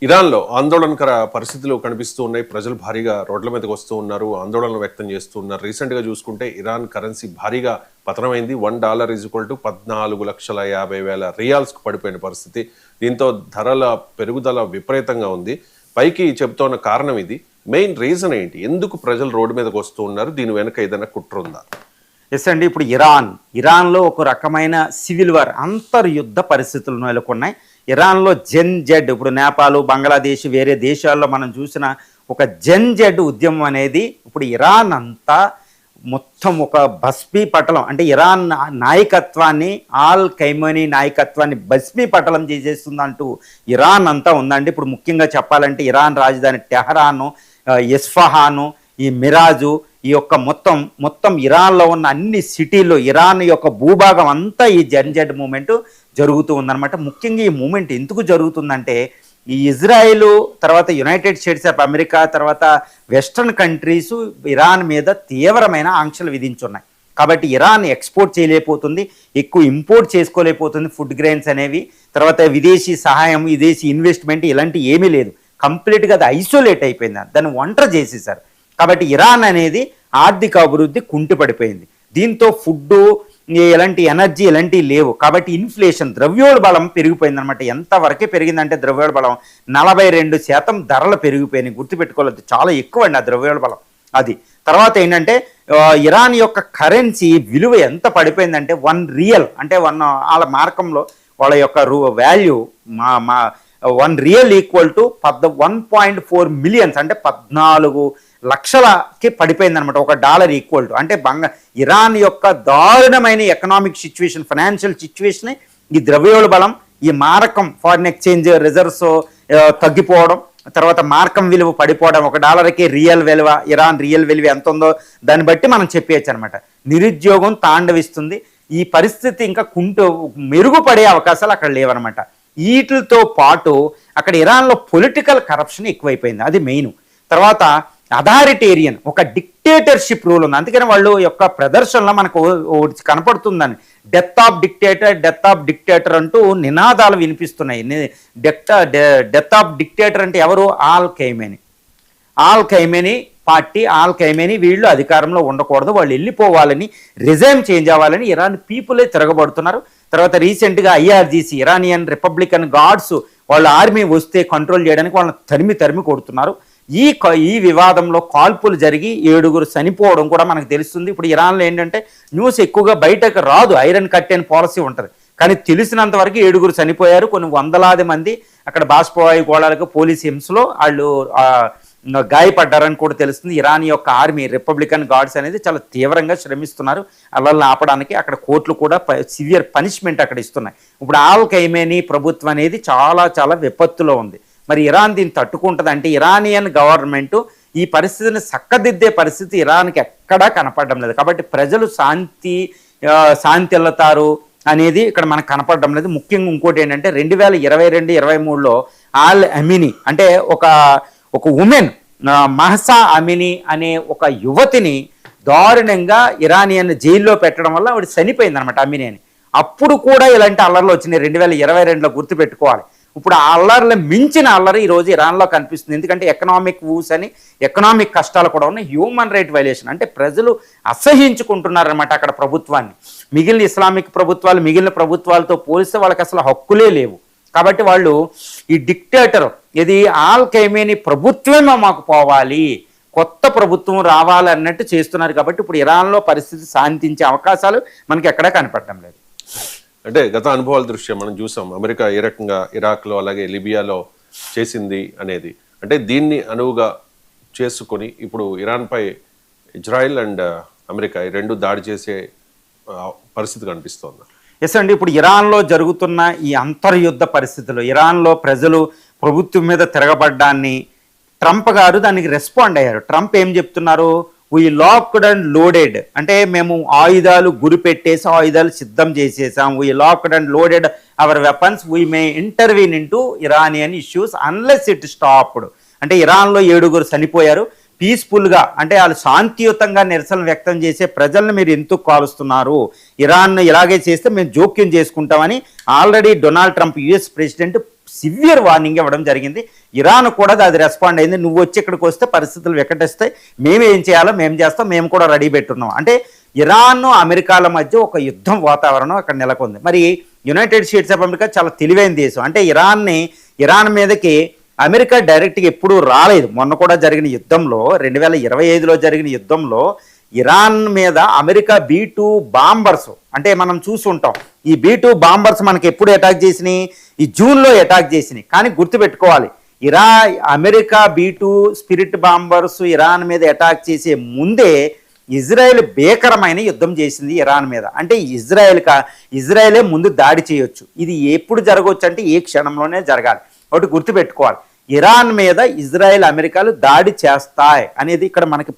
ఇరాన్లో ఆందోళనకర పరిస్థితులు కనిపిస్తూ ఉన్నాయి. ప్రజలు భారీగా రోడ్ల మీదకి వస్తూ ఉన్నారు, ఆందోళన వ్యక్తం చేస్తూ ఉన్నారు. రీసెంట్గా చూసుకుంటే ఇరాన్ కరెన్సీ భారీగా పతనమైంది. $1 = 14,50,000 రియాల్స్కు పడిపోయిన పరిస్థితి. దీంతో ధరల పెరుగుదల విపరీతంగా ఉంది. పైకి చెబుతున్న కారణం ఇది. మెయిన్ రీజన్ ఏంటి? ఎందుకు ప్రజలు రోడ్డు మీదకి వస్తూ ఉన్నారు? దీని వెనుక ఏదైనా కుట్ర ఉందా? ఎస్ అండి. ఇప్పుడు ఇరాన్లో ఒక రకమైన సివిల్ వార్, అంతర్యుద్ధ పరిస్థితులు నెలకొన్నాయి. ఇరాన్లో జెడ్ ఇప్పుడు నేపాల్, బంగ్లాదేశ్, వేరే దేశాల్లో మనం చూసిన ఒక జెడ్ ఉద్యమం అనేది ఇప్పుడు ఇరాన్ అంతా మొత్తం ఒక భస్మీపటలం, అంటే ఇరాన్ నాయకత్వాన్ని, ఆల్ ఖైమనీ నాయకత్వాన్ని భస్మీపటలం చేసేస్తుందంటూ ఇరాన్ అంతా ఉందండి. ఇప్పుడు ముఖ్యంగా చెప్పాలంటే ఇరాన్ రాజధాని టెహరాను, ఇస్ఫహాను, ఈ మిరాజు, ఈ యొక్క మొత్తం ఇరాన్లో ఉన్న అన్ని సిటీల్లో ఇరాన్ యొక్క భూభాగం అంతా ఈ జెడ్ మూమెంట్ జరుగుతూ ఉందన్నమాట. ముఖ్యంగా ఈ మూమెంట్ ఎందుకు జరుగుతుందంటే ఈ ఇజ్రాయిల్ తర్వాత యునైటెడ్ స్టేట్స్ ఆఫ్ అమెరికా తర్వాత వెస్ట్రన్ కంట్రీస్ ఇరాన్ మీద తీవ్రమైన ఆంక్షలు విధించున్నాయి. కాబట్టి ఇరాన్ ఎక్స్పోర్ట్ చేయలేకపోతుంది, ఎక్కువ ఇంపోర్ట్ చేసుకోలేకపోతుంది ఫుడ్ గ్రెయిన్స్ అనేవి. తర్వాత విదేశీ సహాయం, విదేశీ ఇన్వెస్ట్మెంట్ ఇలాంటివి ఏమీ లేదు. కంప్లీట్గా అది ఐసోలేట్ అయిపోయింది, దాన్ని ఒంటరి చేసేసారు. కాబట్టి ఇరాన్ అనేది ఆర్థిక అభివృద్ధి కుంటుపడిపోయింది. దీంతో ఫుడ్డు, ఎలాంటి ఎనర్జీ ఇలాంటివి లేవు. కాబట్టి ఇన్ఫ్లేషన్, ద్రవ్యోల్బణం పెరిగిపోయిందనమాట. ఎంతవరకే పెరిగిందంటే ద్రవ్యోల్బణం 42% ధరలు పెరిగిపోయినాయి. గుర్తుపెట్టుకోలేదు, చాలా ఎక్కువ అండి ఆ ద్రవ్యోల్బణం. అది తర్వాత ఏంటంటే ఇరాన్ యొక్క కరెన్సీ విలువ ఎంత పడిపోయిందంటే 1 రియల్, అంటే వాళ్ళ మార్కంలో వాళ్ళ యొక్క వాల్యూ 1 రియల్ = 1.4 మిలియన్స్, అంటే 14 లక్షలకి పడిపోయింది అనమాట. $1 అంటే ఇరాన్ యొక్క దారుణమైన ఎకనామిక్ సిచ్యువేషన్, ఫైనాన్షియల్ సిచ్యువేషన్, ఈ ద్రవ్యోల్బణం, ఈ మారకం, ఫారిన్ ఎక్స్చేంజ్ రిజర్వ్స్ తగ్గిపోవడం, తర్వాత మార్కం విలువ పడిపోవడం, $1కి రియల్ విలువ, ఇరాన్ రియల్ విలువ ఎంత ఉందో దాన్ని బట్టి మనం చెప్పేయచ్చు అనమాట. నిరుద్యోగం తాండవిస్తుంది. ఈ పరిస్థితి ఇంకా మెరుగుపడే అవకాశాలు అక్కడ లేవన్నమాట. వీటితో పాటు అక్కడ ఇరాన్లో పొలిటికల్ కరప్షన్ ఎక్కువైపోయింది, అది మెయిన్. తర్వాత అథారిటేరియన్, ఒక డిక్టేటర్షిప్ రూల్ ఉంది. అందుకని వాళ్ళు యొక్క ప్రదర్శనలో మనకు కనపడుతుందని డెత్ ఆఫ్ డిక్టేటర్ అంటూ నినాదాలు వినిపిస్తున్నాయి. డెత్ ఆఫ్ డిక్టేటర్ అంటే ఎవరు? ఆల్ ఖైమనీ పార్టీ, ఆల్ ఖైమనీ వీళ్ళు అధికారంలో ఉండకూడదు, వాళ్ళు వెళ్ళిపోవాలని, రిజైమ్ చేంజ్ అవ్వాలని ఇరాన్ పీపులే తిరగబడుతున్నారు. తర్వాత రీసెంట్గా IRGC, ఇరానియన్ రిపబ్లికన్ గార్డ్స్, వాళ్ళ ఆర్మీ వస్తే కంట్రోల్ చేయడానికి వాళ్ళని తరిమి కొడుతున్నారు. ఈ వివాదంలో కాల్పులు జరిగి 7 చనిపోవడం కూడా మనకు తెలుస్తుంది. ఇప్పుడు ఇరాన్లో ఏంటంటే న్యూస్ ఎక్కువగా బయటకు రాదు, ఐరన్ కర్టెన్ పాలసీ ఉంటుంది. కానీ తెలిసినంత వరకు 7 చనిపోయారు, కొన్ని వందలాది మంది అక్కడ బాష్పవాయు గోళాలకు పోలీస్ హింసలో వాళ్ళు గాయపడ్డారని కూడా తెలుస్తుంది. ఇరాన్ యొక్క ఆర్మీ, రిపబ్లికన్ గార్డ్స్ అనేది చాలా తీవ్రంగా శ్రమిస్తున్నారు అల్లర్లను ఆపడానికి. అక్కడ కోర్టులు కూడా సివియర్ పనిష్మెంట్ అక్కడ ఇస్తున్నాయి. ఇప్పుడు ఆల్ ఖైమనీ ప్రభుత్వం అనేది చాలా చాలా విపత్తులో ఉంది. మరి ఇరాన్ దీన్ని తట్టుకుంటుంది అంటే ఇరానియన్ గవర్నమెంట్ ఈ పరిస్థితిని చక్కదిద్దే పరిస్థితి ఇరాన్కి ఎక్కడా కనపడడం లేదు. కాబట్టి ప్రజలు శాంతిల్లుతారు అనేది ఇక్కడ మనకు కనపడడం లేదు. ముఖ్యంగా ఇంకోటి ఏంటంటే 2022-23లో ఆల్ అమినీ అంటే ఒక ఉమెన్, మహసా అమినీ అనే ఒక యువతిని దారుణంగా ఇరానియన్ జైల్లో పెట్టడం వల్ల ఆవిడ చనిపోయింది అనమాట, అమినీ అని. అప్పుడు కూడా ఇలాంటి అల్లర్లు వచ్చినాయి 2022లో, గుర్తుపెట్టుకోవాలి. ఇప్పుడు ఆ అల్లర్లు మించిన అల్లరి ఈరోజు ఇరాన్లో కనిపిస్తుంది. ఎందుకంటే ఎకనామిక్ వూస్ అని, ఎకనామిక్ కష్టాలు కూడా ఉన్నాయి, హ్యూమన్ రైట్ వైలేషన్, అంటే ప్రజలు అసహించుకుంటున్నారనమాట అక్కడ ప్రభుత్వాన్ని. మిగిలిన ఇస్లామిక్ ప్రభుత్వాలు, మిగిలిన ప్రభుత్వాలతో పోలిస్తే వాళ్ళకి అసలు హక్కులే లేవు. కాబట్టి వాళ్ళు ఈ డిక్టేటర్, ఇది ఆల్ ఖైమనీ ప్రభుత్వమే మాకు పోవాలి, కొత్త ప్రభుత్వం రావాలి అన్నట్టు చేస్తున్నారు. కాబట్టి ఇప్పుడు ఇరాన్లో పరిస్థితి శాంతించే అవకాశాలు మనకి ఎక్కడా కనపడడం లేదు. అంటే గత అనుభవాల దృష్ట్యా మనం చూసాం అమెరికా ఏ రకంగా ఇరాక్లో అలాగే లిబియాలో చేసింది అనేది. అంటే దీన్ని అనువుగా చేసుకొని ఇప్పుడు ఇరాన్పై ఇజ్రాయిల్ అండ్ అమెరికా ఈ రెండు దాడి చేసే పరిస్థితి కనిపిస్తోంది. ఎస్ అండి. ఇప్పుడు ఇరాన్లో జరుగుతున్న ఈ అంతర్యుద్ధ పరిస్థితులు, ఇరాన్లో ప్రజలు ప్రభుత్వం మీద తిరగబడ్డాన్ని ట్రంప్ గారు దానికి రెస్పాండ్ అయ్యారు. ట్రంప్ ఏం చెప్తున్నారు? వీ లాక్డ్ అండ్ లోడెడ్, అంటే మేము ఆయుధాలు గురిపెట్టేసి ఆయుధాలు సిద్ధం చేసేసాం. We locked and loaded our weapons, we may intervene into Iranian issues unless it stopped. అంటే ఇరాన్లో 7 చనిపోయారు. పీస్ఫుల్గా, అంటే వాళ్ళు శాంతియుతంగా నిరసన వ్యక్తం చేసే ప్రజలను మీరు ఎందుకు కాలుస్తున్నారు, ఇరాన్ ఇలాగే చేస్తే మేము జోక్యం చేసుకుంటామని already Donald Trump US president severe warning ఇవ్వడం జరిగింది. ఇరాన్ కూడా అది రెస్పాండ్ అయింది. నువ్వు వచ్చి ఇక్కడికి వస్తే పరిస్థితులు వికటిస్తాయి, మేము ఏం చేయాలో మేము చేస్తాం, మేము కూడా రెడీ పెట్టున్నాం. అంటే ఇరాన్ అమెరికాల మధ్య ఒక యుద్ధం వాతావరణం అక్కడ నెలకొంది. మరి యునైటెడ్ స్టేట్స్ ఆఫ్ అమెరికా చాలా తెలివైన దేశం. అంటే ఇరాన్ మీదకి అమెరికా డైరెక్ట్గా ఎప్పుడూ రాలేదు. మొన్న కూడా జరిగిన యుద్ధంలో 2025లో జరిగిన యుద్ధంలో ఇరాన్ మీద అమెరికా B-2 బాంబర్స్, అంటే మనం చూసుంటాం ఈ B-2 బాంబర్స్ మనకి ఎప్పుడు అటాక్ చేసినాయి, ఈ జూన్లో అటాక్ చేసినాయి. కానీ గుర్తుపెట్టుకోవాలి, America B-2 spirit bombers Iran మీద అటాక్ చేసే ముందే ఇజ్రాయెల్ భీకరమైన యుద్ధం చేసింది ఇరాన్ మీద. అంటే ఇజ్రాయెలే ముందు దాడి చేయొచ్చు. ఇది ఎప్పుడు జరగవచ్చు అంటే ఏ క్షణంలోనే జరగాలి. ఒకటి గుర్తుపెట్టుకోవాలి, ఇరాన్ మీద ఇజ్రాయెల్ అమెరికాలు దాడి చేస్తాయి అనేది ఇక్కడ మనకి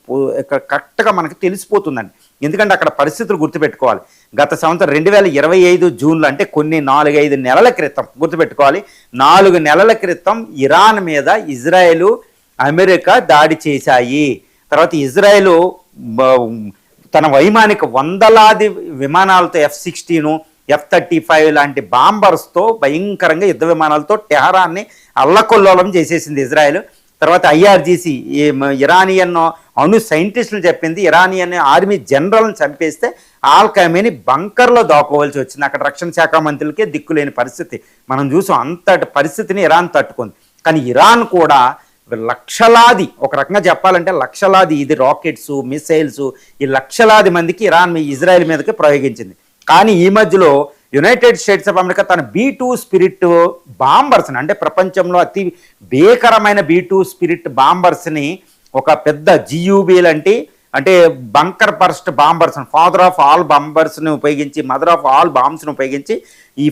కరెక్ట్గా మనకి తెలిసిపోతుందండి. ఎందుకంటే అక్కడ పరిస్థితులు గుర్తుపెట్టుకోవాలి. గత సంవత్సరం 2025 జూన్లో, అంటే కొన్ని 4-5 నెలల క్రితం గుర్తుపెట్టుకోవాలి, 4 నెలల క్రితం ఇరాన్ మీద ఇజ్రాయెల్ అమెరికా దాడి చేశాయి. తర్వాత ఇజ్రాయెల్ తన వైమానిక వందలాది విమానాలతో F-16, F-35 లాంటి బాంబర్స్తో భయంకరంగా యుద్ధ విమానాలతో టెహరాన్ని అల్లకొల్లోలం చేసేసింది ఇజ్రాయెల్. తర్వాత IRGC ఇరానియన్ అణు సైంటిస్టులు చెప్పింది, ఇరానియన్ ఆర్మీ జనరల్ని చంపేస్తే ఆల్ ఖమేనీ బంకర్లో దాక్కోవాల్సి వచ్చింది. అక్కడ రక్షణ శాఖ మంత్రులకే దిక్కులేని పరిస్థితి మనం చూసాం. అంతటి పరిస్థితిని ఇరాన్ తట్టుకుంది. కానీ ఇరాన్ కూడా లక్షలాది, ఒక రకంగా చెప్పాలంటే లక్షలాది, ఇది రాకెట్స్, మిసైల్స్, ఈ లక్షలాది మందికి ఇజ్రాయెల్ మీదకి ప్రయోగించింది. కానీ ఈ మధ్యలో యునైటెడ్ స్టేట్స్ ఆఫ్ అమెరికా తన B-2 స్పిరిట్ బాంబర్స్ని, అంటే ప్రపంచంలో అతి భీకరమైన B-2 స్పిరిట్ బాంబర్స్ని, ఒక పెద్ద GUB అంటే bunker burst bombers, father of all బాంబర్స్ని ఉపయోగించి, మదర్ ఆఫ్ ఆల్ బాంబ్స్ని ఉపయోగించి ఈ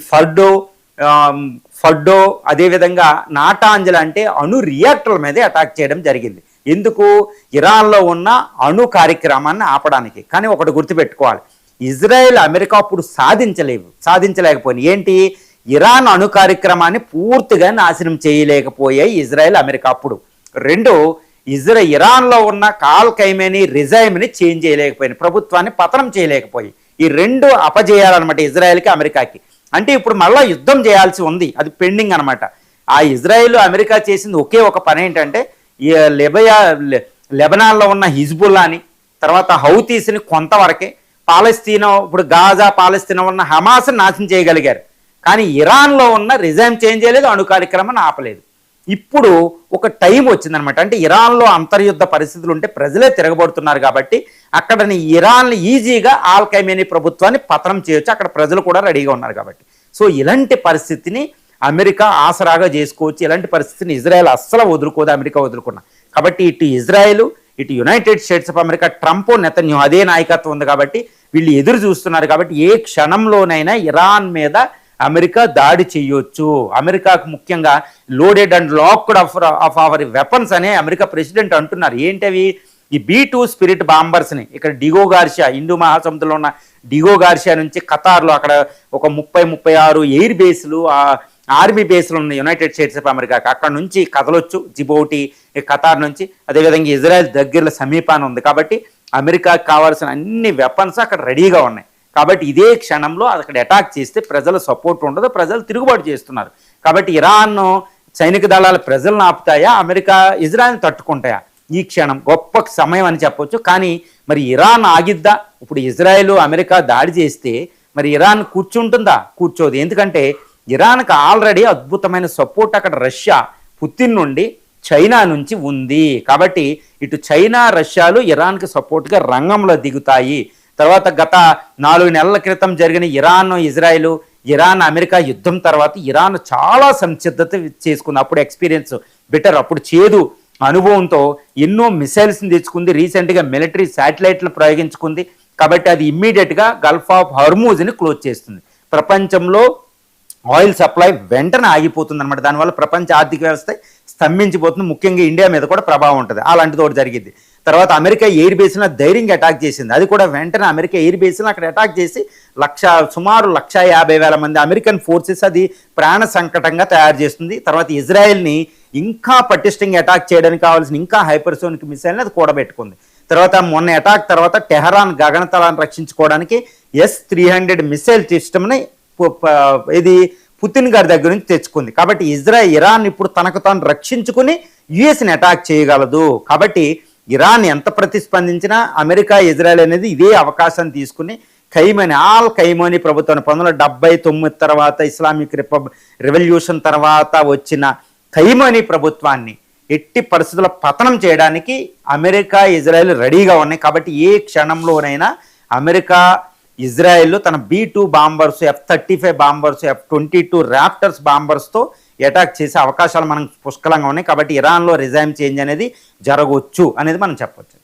ఫడ్డో అదేవిధంగా నాటాంజల్ అంటే అణు రియాక్టర్ల మీదే అటాక్ చేయడం జరిగింది. ఎందుకు? ఇరాన్లో ఉన్న అణు కార్యక్రమాన్ని ఆపడానికి. కానీ ఒకటి గుర్తుపెట్టుకోవాలి, ఇజ్రాయెల్ అమెరికా అప్పుడు సాధించలేకపోయింది. ఏంటి? ఇరాన్ అణు కార్యక్రమాన్ని పూర్తిగా నాశనం చేయలేకపోయాయి ఇజ్రాయెల్ అమెరికా అప్పుడు. 2, ఇరాన్లో ఉన్న ఆల్ ఖమేనీ రిజైమ్ని చేంజ్ చేయలేకపోయింది, ప్రభుత్వాన్ని పతనం చేయలేకపోయి. ఈ 2 అపజేయాలన్నమాట ఇజ్రాయెల్కి అమెరికాకి. అంటే ఇప్పుడు మళ్ళీ యుద్ధం చేయాల్సి ఉంది, అది పెండింగ్ అనమాట. ఆ ఇజ్రాయెల్ అమెరికా చేసింది ఒకే ఒక పని ఏంటంటే, లెబనాన్లో ఉన్న హిజ్బుల్లాని, తర్వాత హౌతీస్ని కొంతవరకే, ఇప్పుడు గాజా పాలస్తీనా ఉన్న హమాస్ని నాశనం చేయగలిగారు. కానీ ఇరాన్లో ఉన్న రిజైమ్ చేంజ్ చేయలేదు, అణు కార్యక్రమాన్ని ఆపలేదు. ఇప్పుడు ఒక టైం వచ్చిందనమాట. అంటే ఇరాన్లో అంతర్యుద్ధ పరిస్థితులు ఉంటే ప్రజలే తిరగబడుతున్నారు కాబట్టి అక్కడ ఇరాన్ ఈజీగా ఆల్ ఖమేనీ ప్రభుత్వాన్ని పతనం చేయొచ్చు, అక్కడ ప్రజలు కూడా రెడీగా ఉన్నారు కాబట్టి. సో ఇలాంటి పరిస్థితిని అమెరికా ఆసరాగా చేసుకోవచ్చు. ఇలాంటి పరిస్థితిని ఇజ్రాయెల్ అస్సలు వదులుకోదు, అమెరికా వదులుకున్నా. కాబట్టి ఇటు ఇజ్రాయెల్, ఇటు United states of America, Trump, Netanyahu అదే నాయకత్వం ఉంది కాబట్టి వీళ్ళు ఎదురు చూస్తున్నారు. కాబట్టి ఏ క్షణంలోనైనా ఇరాన్ మీద అమెరికా దాడి చేయొచ్చు. అమెరికాకు ముఖ్యంగా loaded and locked of our weapons అనే అమెరికా ప్రెసిడెంట్ అంటున్నారు. ఏంటవి? ఈ B-2 స్పిరిట్ బాంబర్స్ని ఇక్కడ డిగో గార్షియా, హిందూ మహాసముద్రంలో ఉన్న డిగో గార్షియా నుంచి ఖతార్లో అక్కడ ఒక 36 ఎయిర్ బేస్లు, ఆర్మీ బేస్లు ఉన్నాయి యునైటెడ్ స్టేట్స్ ఆఫ్ అమెరికాకి. అక్కడ నుంచి కదలొచ్చు జిబౌటి, ఖతార్ నుంచి. అదేవిధంగా ఇజ్రాయెల్ దగ్గరలో సమీపాన్ని ఉంది కాబట్టి అమెరికాకి కావాల్సిన అన్ని వెపన్స్ అక్కడ రెడీగా ఉన్నాయి. కాబట్టి ఇదే క్షణంలో అక్కడ అటాక్ చేస్తే ప్రజల సపోర్ట్ ఉండదు, ప్రజలు తిరుగుబాటు చేస్తున్నారు. కాబట్టి ఇరాన్ సైనిక దళాల ప్రజలను ఆపుతాయా, అమెరికా ఇజ్రాయెల్ని తట్టుకుంటాయా? ఈ క్షణం గొప్ప సమయం అని చెప్పొచ్చు. కానీ మరి ఇరాన్ ఆగిద్దా? ఇప్పుడు ఇజ్రాయెల్ అమెరికా దాడి చేస్తే మరి ఇరాన్ కూర్చుంటుందా? కూర్చోదు. ఎందుకంటే ఇరాన్కి ఆల్రెడీ అద్భుతమైన సపోర్ట్ అక్కడ రష్యా, పుతిన్ నుండి, చైనా నుంచి ఉంది. కాబట్టి ఇటు చైనా, రష్యాలు ఇరాన్కి సపోర్ట్గా రంగంలో దిగుతాయి. తర్వాత గత 4 నెలల క్రితం జరిగిన ఇరాన్ అమెరికా యుద్ధం తర్వాత ఇరాన్ చాలా సంసిద్ధత చేసుకుంది. అప్పుడు ఎక్స్పీరియన్స్ బెటర్, అప్పుడు చేదు అనుభవంతో ఎన్నో మిసైల్స్ని తెచ్చుకుంది, రీసెంట్గా మిలిటరీ శాటిలైట్లను ప్రయోగించుకుంది. కాబట్టి అది ఇమ్మీడియట్గా గల్ఫ్ ఆఫ్ హర్మూజ్ని క్లోజ్ చేస్తుంది. ప్రపంచంలో ఆయిల్ సప్లై వెంటనే ఆగిపోతుంది అనమాట. దానివల్ల ప్రపంచ ఆర్థిక వ్యవస్థ స్తంభించిపోతుంది. ముఖ్యంగా ఇండియా మీద కూడా ప్రభావం ఉంటుంది. అలాంటిది ఒకటి జరిగింది. తర్వాత అమెరికా ఎయిర్ బేస్లో ధైర్యంగా అటాక్ చేసింది. అది కూడా వెంటనే అమెరికా ఎయిర్ బేస్లో అక్కడ అటాక్ చేసి సుమారు 150,000 మంది అమెరికన్ ఫోర్సెస్ అది ప్రాణ సంకటంగా తయారు చేస్తుంది. తర్వాత ఇజ్రాయెల్ని ఇంకా పటిష్టంగా అటాక్ చేయడానికి కావాల్సిన ఇంకా హైపర్సోనిక్ మిసైల్ని అది కూడబెట్టుకుంది. తర్వాత మొన్న అటాక్ తర్వాత టెహరాన్ గగనతలాన్ని రక్షించుకోవడానికి S-300 మిసైల్ సిస్టమ్ని పుతిన్ గారి దగ్గర నుంచి తెచ్చుకుంది. కాబట్టి ఇరాన్ ఇప్పుడు తనకు తాను రక్షించుకుని యుఎస్ని అటాక్ చేయగలదు. కాబట్టి ఇరాన్ ఎంత ప్రతిస్పందించినా అమెరికా ఇజ్రాయెల్ అనేది ఇదే అవకాశం తీసుకుని ఖైమనీ ప్రభుత్వాన్ని 1979 తర్వాత ఇస్లామిక్ రెవల్యూషన్ తర్వాత వచ్చిన ఖైమనీ ప్రభుత్వాన్ని ఎట్టి పరిస్థితుల పతనం చేయడానికి అమెరికా ఇజ్రాయెల్ రెడీగా ఉన్నాయి. కాబట్టి ఏ క్షణంలోనైనా అమెరికా ఇజ్రాయెల్ తన B-2 bombers, F-35 bombers, F-22 raptors బాంబర్స్తో అటాక్ చేసే అవకాశాలు మనకు పుష్కలంగా ఉన్నాయి. కాబట్టి ఇరాన్లో రిజైమ్ చేంజ్ అనేది జరగవచ్చు అనేది మనం చెప్పొచ్చు.